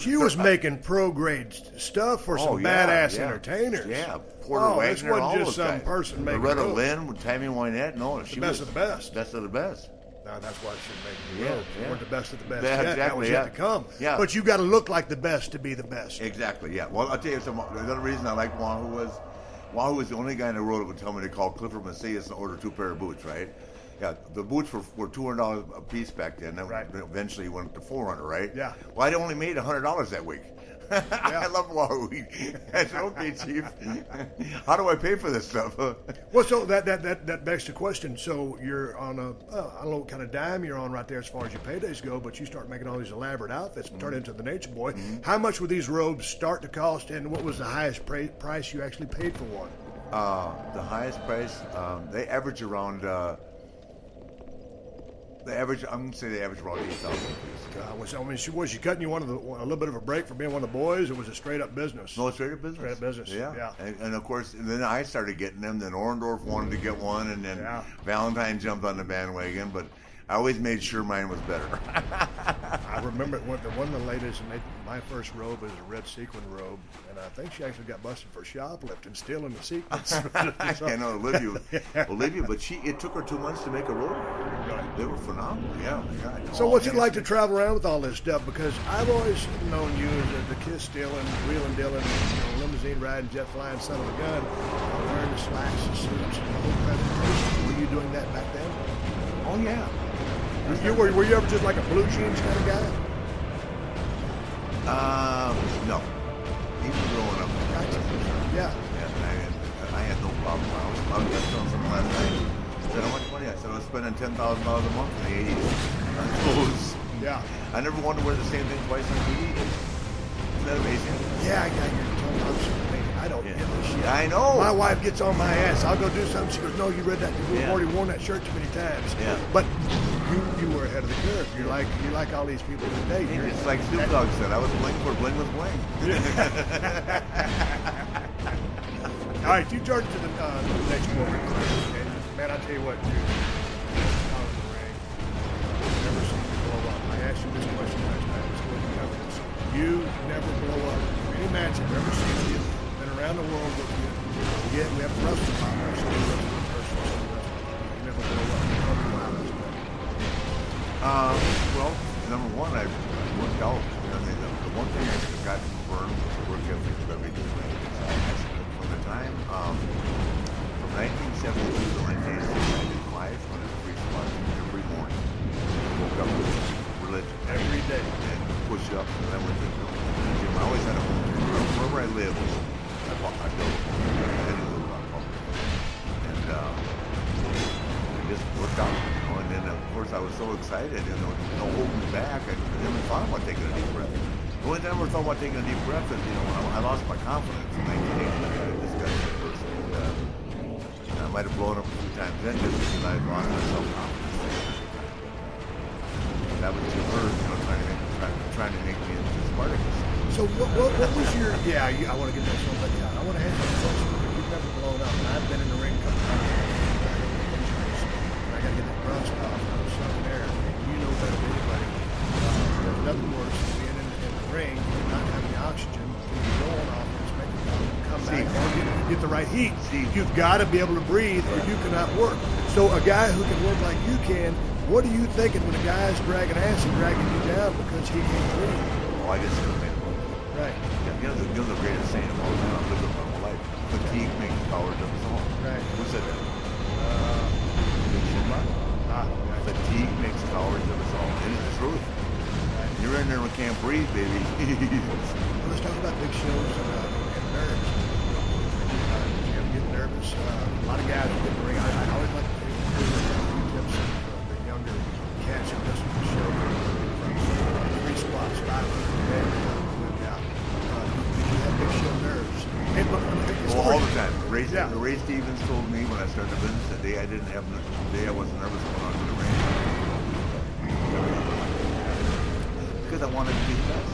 She was making pro-grade stuff for some badass entertainers. Yeah, Porter Wagner, this wasn't all just those some guys. person making Loretta ropes. Lynn with Tammy Wynette. No, she best was of the best. Best of the best. Now, that's why she making Yeah, ropes. yeah. Weren't the best of the best Yeah, yet. That exactly, was yeah. yet to come. Yeah. But you got to look like the best to be the best. Exactly, yeah. Well, I'll tell you something. The other reason I like Wahoo was the only guy in the world that would tell me to call Clifford Macias and order 2 pair of boots, right? Yeah, the boots were $200 a piece back then. Then Right. eventually went up to $400, right? Yeah. Well, I only made $100 that week. I love Wahoo. I said, okay, Chief. How do I pay for this stuff? Well, so that begs the question. So you're on a, I don't know what kind of dime you're on right there as far as your paydays go, but you start making all these elaborate outfits and turn into the Nature Boy. How much would these robes start to cost, and what was the highest price you actually paid for one? The highest price, they average around. I'm gonna say they average around 8,000 a piece. Was she cutting you a little bit of a break for being one of the boys, or was it straight up business? No, straight up business. Straight up business. Yeah. And of course, then I started getting them. Then Orendorff wanted to get one, and then Valentine jumped on the bandwagon. But I always made sure mine was better. I remember one of the ladies made my first robe was a red sequin robe, and I think she actually got busted for shoplifting, stealing the sequins. I know Olivia, but it took her 2 months to make a robe. They were phenomenal. Yeah. God. So what's it like to travel around with all this stuff? Because I've always known you as the kiss stealing, wheeling dealing, limousine riding, jet flying son of a gun, wearing the slacks, the suits, and the whole presentation. Were you doing that back then? Oh yeah. Were you ever just like a blue jeans kind of guy? No. Even growing up. Yeah. I had no problem. I was just telling someone last night. I said, how much money? I said, I was spending $10,000 a month in the 80s on clothes. Yeah. I never wanted to wear the same thing twice on TV. Isn't that amazing? Yeah, I don't give a shit. I know. My wife gets on my ass. I'll go do something. She goes, no, you read that. You've already worn that shirt too many times. Yeah. But you were ahead of the curve. You're like all these people today. It's like Snoop Dogg said, I was bling for bling with bling. All right, you charge to the next book. And man, I tell you what, dude. Out of the ring. Never seen you blow up. I asked you this question last night. Let's go ahead and cover this. You never blow up. Any match I've ever seen you, been around the world with you. Yeah, we have wrestling partners. You never blow up. Well, number one, I worked out. The one thing I got from Vern was the work ethic of everything. From the time, from 1972 to 1986, I did 500 free squats every morning. I woke up with religion Every day. and push-ups, and I went to the gym. I always had a home gym. Wherever I lived, I built a home. I didn't live around public. And I just worked out, And then, of course, I was so excited, no holding me back. I never thought about taking a deep breath. The only time I ever thought about taking a deep breath is, when I lost my confidence in 1980. I discussed it first. And I might have blown up a few times then just because I had lost my self-confidence. That was too hurt, trying to make me into Spartacus. So what was your? Yeah, I want to get that one, but yeah, I want to ask you a question. You've never blown up, and I've been in the ring a couple times. I got to get that rust off. I was sucking air. You know better than anybody. There's nothing worse than being in the ring and not having the oxygen. When you go on offense, make it come back and get the right heat. You've got to be able to breathe, or you cannot work. So a guy who can work like you can, what are you thinking when a guy's dragging ass and dragging you down because he can't breathe? Oh, I just couldn't make it. Right. The greatest saying of all time I've lived with my whole life. Fatigue makes cowards of us all. Right. Who said that? Fatigue makes cowards of us all. It is the truth. You're in there and can't breathe, baby. Let's talk about big shows and nerves. You ever get nervous? A lot of guys get in the ring. I always like to give a few tips to the younger cats who listen to the show. From 3 squats, 500 a day. You have big show nerves. All the time. Ray Stevens told me when I started the business the day I wasn't nervous going on to the ring. Because I wanted to be the best.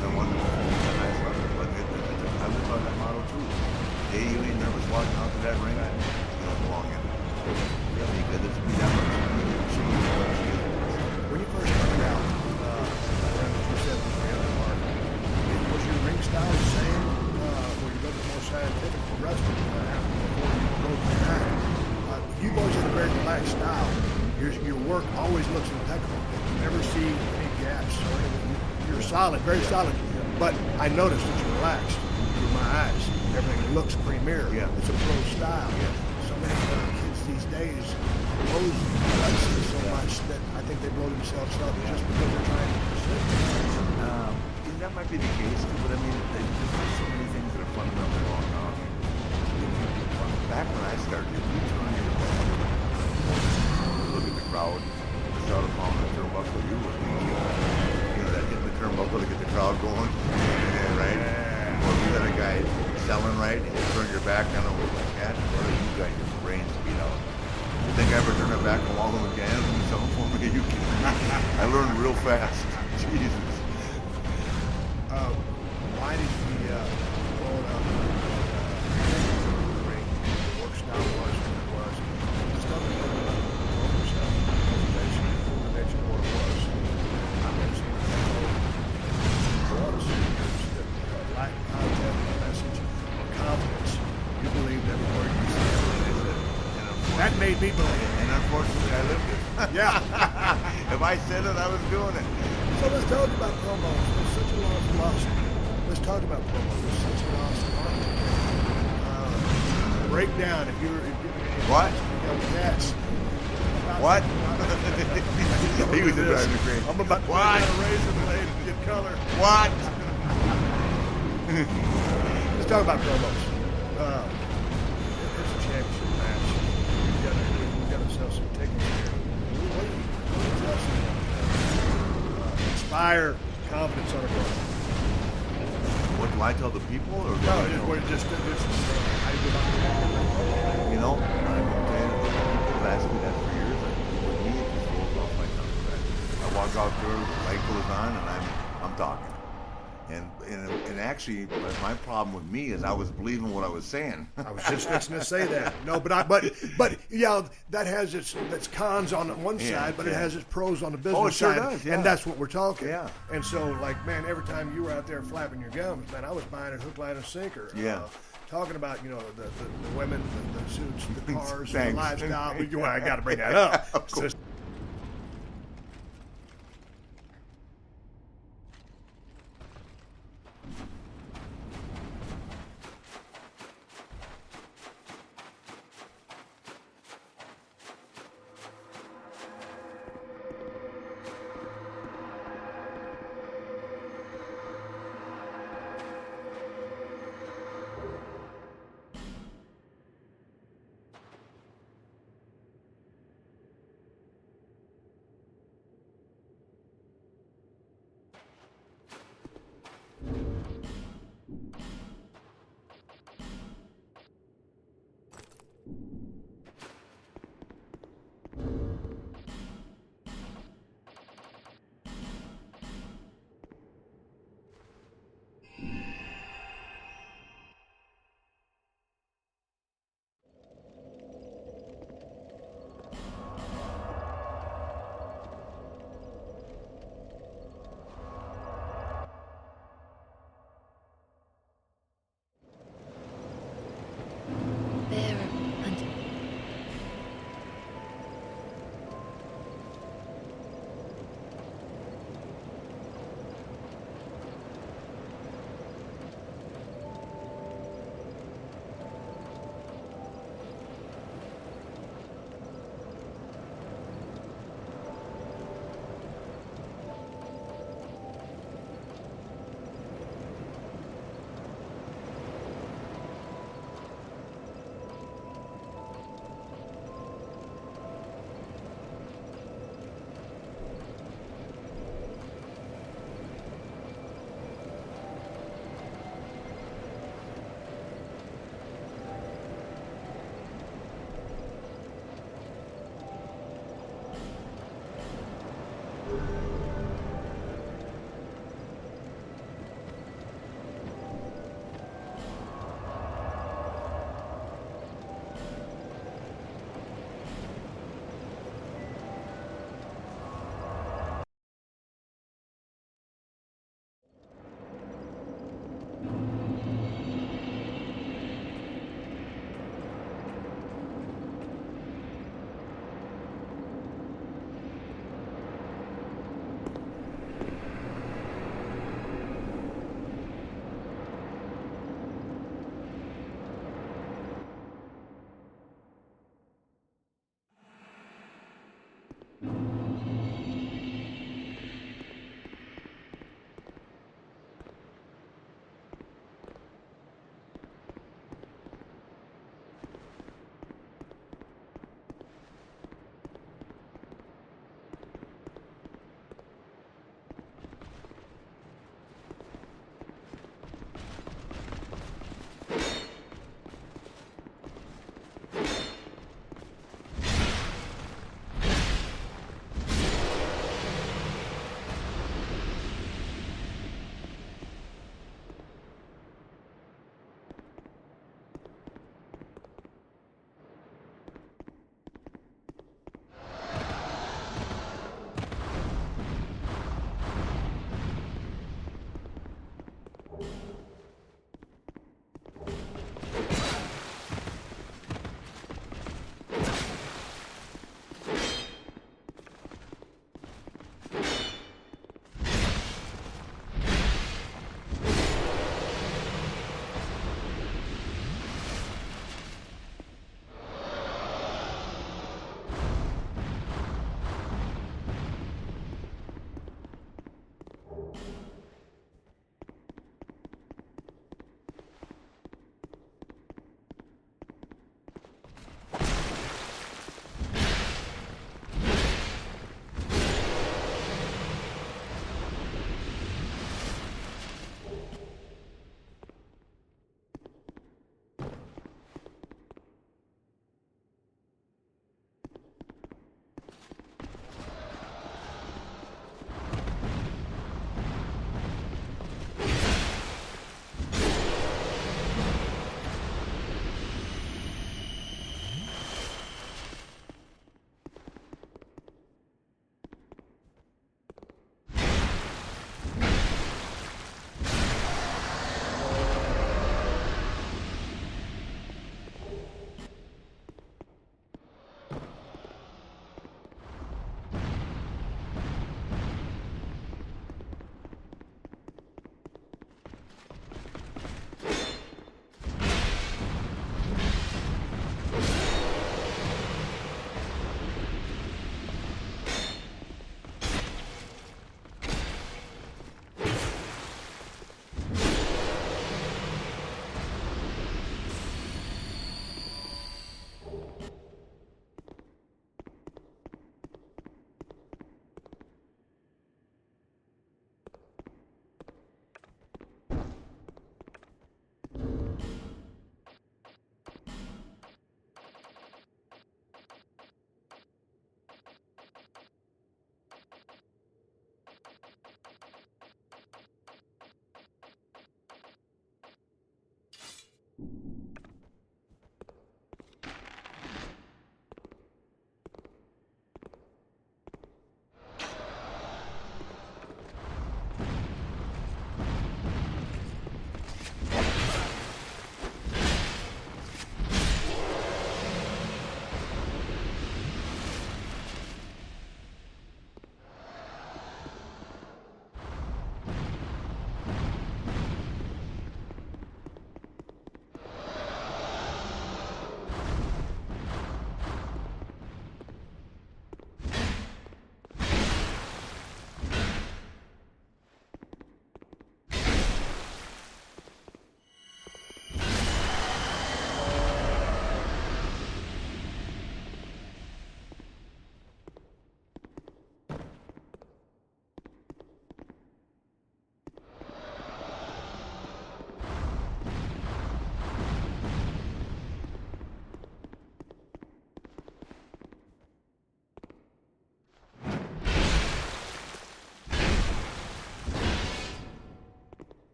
I wanted to perform at the highest level. But I live by that motto too. The day you ain't nervous walking out to that ring, you don't belong in it. Because it's be that much. When you first started out, around the 273 mark, work always looks impeccable. You never see any gaps or anything. You're solid, very solid. But I noticed that you're relaxed through my eyes. Everything looks premier. Yeah. It's a pro style. So many kids these days blows guts so much that I think they blow themselves up just because they're trying to pursue. That might be the case, too, but I mean, there's so many things that are fundamentally wrong now. Back when I started, if you turn your back, look at the crowd, start upon the turnbuckle, you were that hitting the turnbuckle to get the crowd going, right? Or if you got a guy selling right, and you turn your back on him like that, or you got your brains beat out. You think I ever turn my back along him again and do something for me? You can. I learned real fast. Jesus. Why did he growing up the ring, the work style was what it was? Let's talk about the promo stuff, motivation, what it was. I've never seen it was that lack of content, message, or confidence. You believed every word you said. That made me believe it. And unfortunately, I lived it. Yeah. If I said it, I was doing it. So let's talk about promos. There's such a lost philosophy. Let's talk about promos. There's such a lost art. Break down if you're What? cats. What? He was driving me crazy. I'm about to What? raise him and get color. What? Let's talk about promos. It's a championship match. We've got to sell some tickets here. What do you tell some inspire confidence on a promo? What do I tell the people? Or do No, I know? just how you go about it. You know, I'm saying people have asked me that for years. With me, it just rolls off my tongue. I walk out there, the light goes on, and I'm talking. And actually, my problem with me is I was believing what I was saying. I was just fixing to say that. No, but yeah, that has its cons on one side, but it has its pros on the business it sure side, does, yeah. and that's what we're talking. Yeah. And so, like, man, every time you were out there flapping your gums, man, I was buying it hook, line, and sinker. Yeah. Talking about, the women, the suits, the cars, the Thanks. lifestyle. I got to bring that up. Of course.